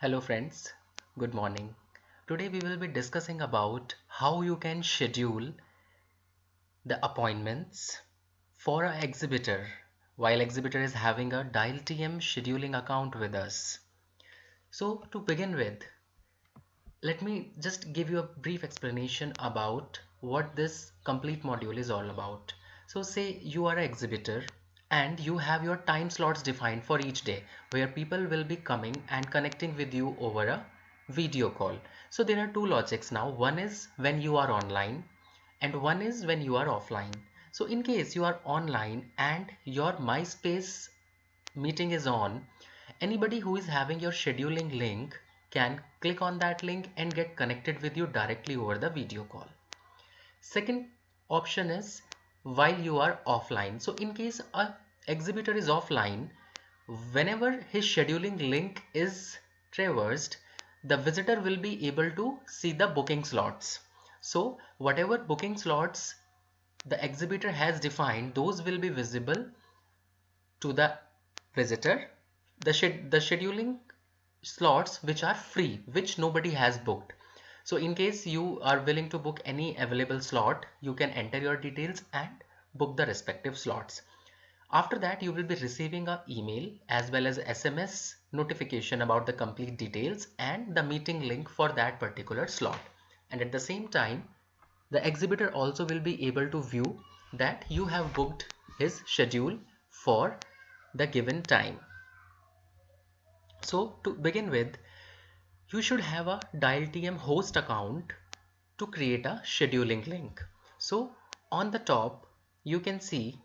Hello friends, good morning. Today we will be discussing about how you can schedule the appointments for an exhibitor while exhibitor is having a Dial TM scheduling account with us. So to begin with, let me just give you a brief explanation about what this complete module is all about. So say you are an exhibitor and you have your time slots defined for each day where people will be coming and connecting with you over a video call. So there are two logics now. One is when you are online and one is when you are offline. So in case you are online and your MySpace meeting is on, anybody who is having your scheduling link can click on that link and get connected with you directly over the video call. Second option is while you are offline. So in case a exhibitor is offline, whenever his scheduling link is traversed, the visitor will be able to see the booking slots. So whatever booking slots the exhibitor has defined, those will be visible to the visitor. The scheduling slots which are free, which nobody has booked. So in case you are willing to book any available slot, you can enter your details and book the respective slots. After that, you will be receiving an email as well as SMS notification about the complete details and the meeting link for that particular slot. And at the same time, the exhibitor also will be able to view that you have booked his schedule for the given time. So to begin with, you should have a Dial TM host account to create a scheduling link. So on the top, you can see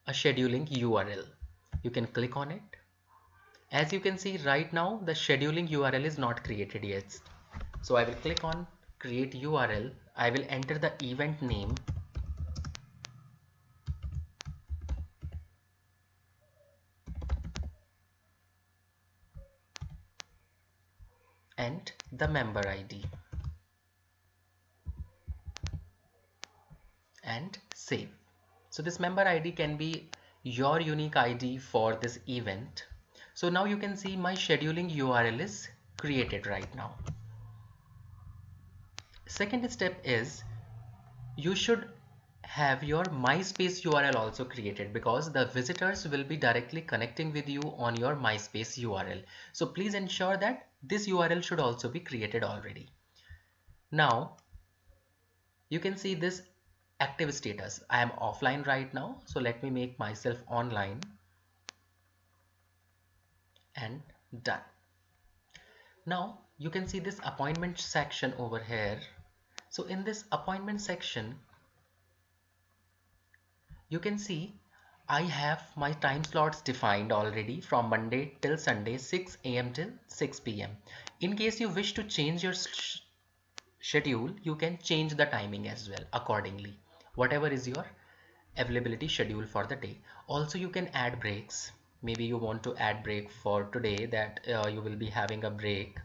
a scheduling URL. You can click on it. As you can see right now, the scheduling URL is not created yet. So I will click on create URL. I will enter the event name and the member ID and save. So this member ID can be your unique ID for this event. So now you can see my scheduling URL is created right now. Second step is you should have your MySpace URL also created because the visitors will be directly connecting with you on your MySpace URL. So please ensure that this URL should also be created already. Now you can see this active status. I am offline right now. So let me make myself online and done. Now you can see this appointment section over here. So in this appointment section, you can see I have my time slots defined already from Monday till Sunday 6 a.m. till 6 p.m. In case you wish to change your schedule, you can change the timing as well accordingly, whatever is your availability schedule for the day. Also you can add breaks. Maybe you want to add break for today that you will be having a break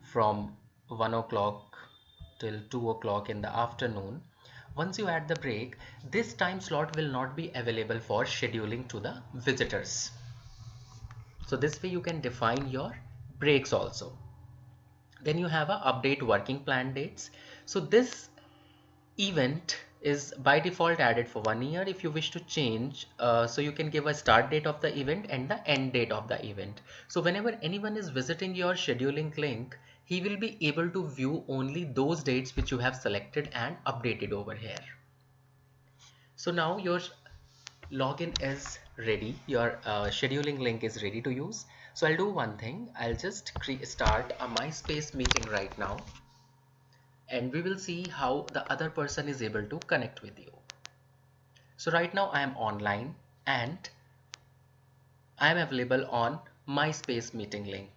from 1 o'clock till 2 o'clock in the afternoon. Once you add the break, this time slot will not be available for scheduling to the visitors. So this way you can define your breaks also. Then you have a update working plan dates. So this event is by default added for 1 year. If you wish to change, so you can give a start date of the event and the end date of the event. So whenever anyone is visiting your scheduling link, he will be able to view only those dates which you have selected and updated over here. So now your login is ready, your scheduling link is ready to use. So I'll do one thing. I'll just start a MySpace meeting right now, and we will see how the other person is able to connect with you. So right now I am online and I am available on MySpace meeting link.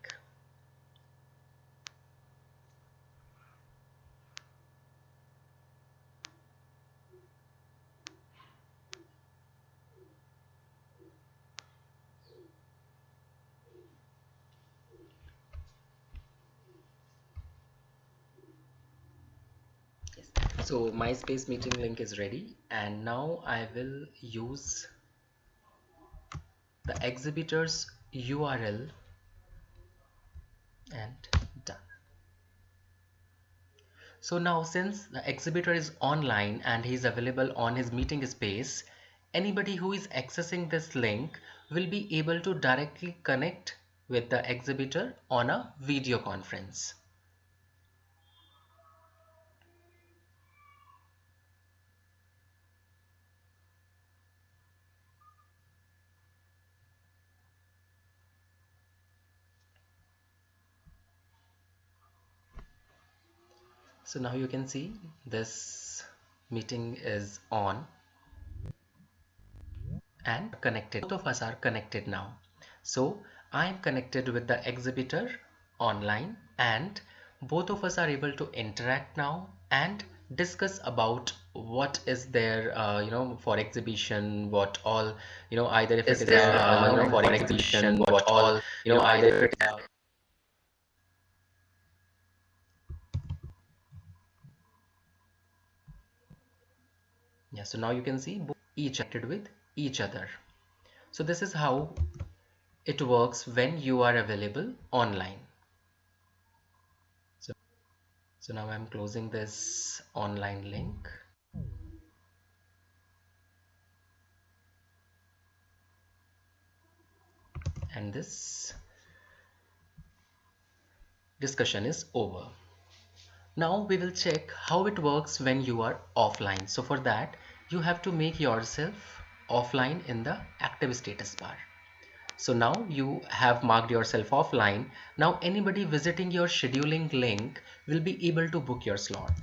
Yes. So MySpace meeting link is ready, and now I will use the exhibitor's URL and So now since the exhibitor is online and he is available on his meeting space, anybody who is accessing this link will be able to directly connect with the exhibitor on a video conference. So now you can see this meeting is on and connected. Both of us are connected now. So I am connected with the exhibitor online and both of us are able to interact now and discuss about what is there for exhibition, what all either if it is there for exhibition, what all either if it is yeah. So now you can see both each acted with each other. So this is how it works when you are available online. So, so now I'm closing this online link. And this discussion is over. Now we will check how it works when you are offline. So for that, you have to make yourself offline in the active status bar. So now you have marked yourself offline. Now anybody visiting your scheduling link will be able to book your slot.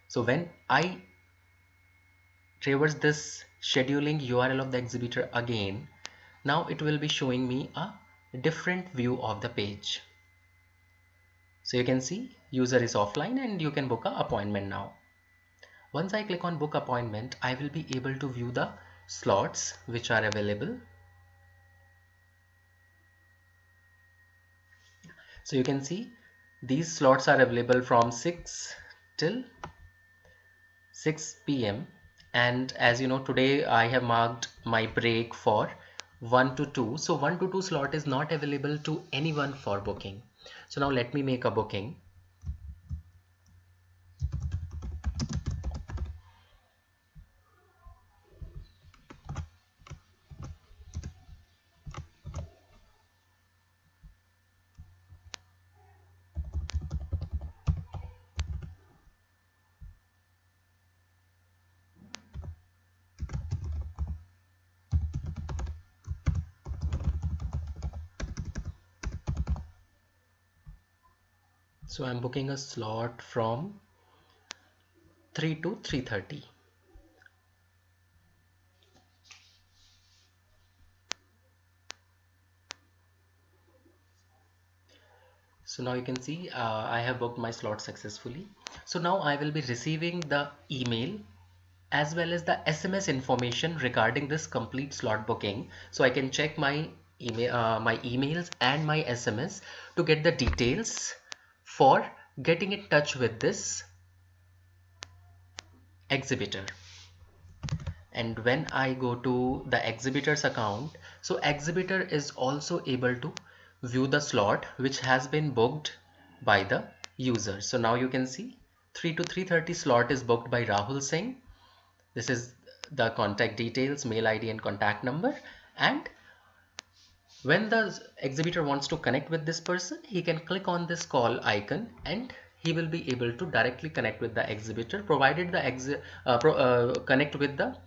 So when I traverse this scheduling URL of the exhibitor again, now it will be showing me a different view of the page. So you can see user is offline and you can book an appointment now. Once I click on book appointment, I will be able to view the slots which are available. So you can see these slots are available from 6 till 6 p.m. and as you know, today I have marked my break for 1 to 2. So 1 to 2 slot is not available to anyone for booking. So now let me make a booking. So I'm booking a slot from 3 to 3:30. So now you can see I have booked my slot successfully. So now I will be receiving the email as well as the SMS information regarding this complete slot booking. So I can check my emails and my SMS to get the details for getting in touch with this exhibitor. And when I go to the exhibitor's account, so exhibitor is also able to view the slot which has been booked by the user. So now you can see 3 to 3:30 slot is booked by Rahul Singh. This is the contact details, mail ID and contact number. And when the exhibitor wants to connect with this person, he can click on this call icon and he will be able to directly connect with the exhibitor, provided the connect with the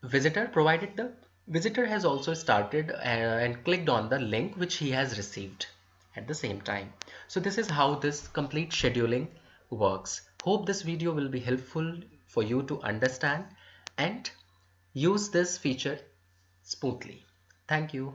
visitor, provided the visitor has also started and clicked on the link which he has received at the same time. So this is how this complete scheduling works. Hope this video will be helpful for you to understand and use this feature smoothly. Thank you.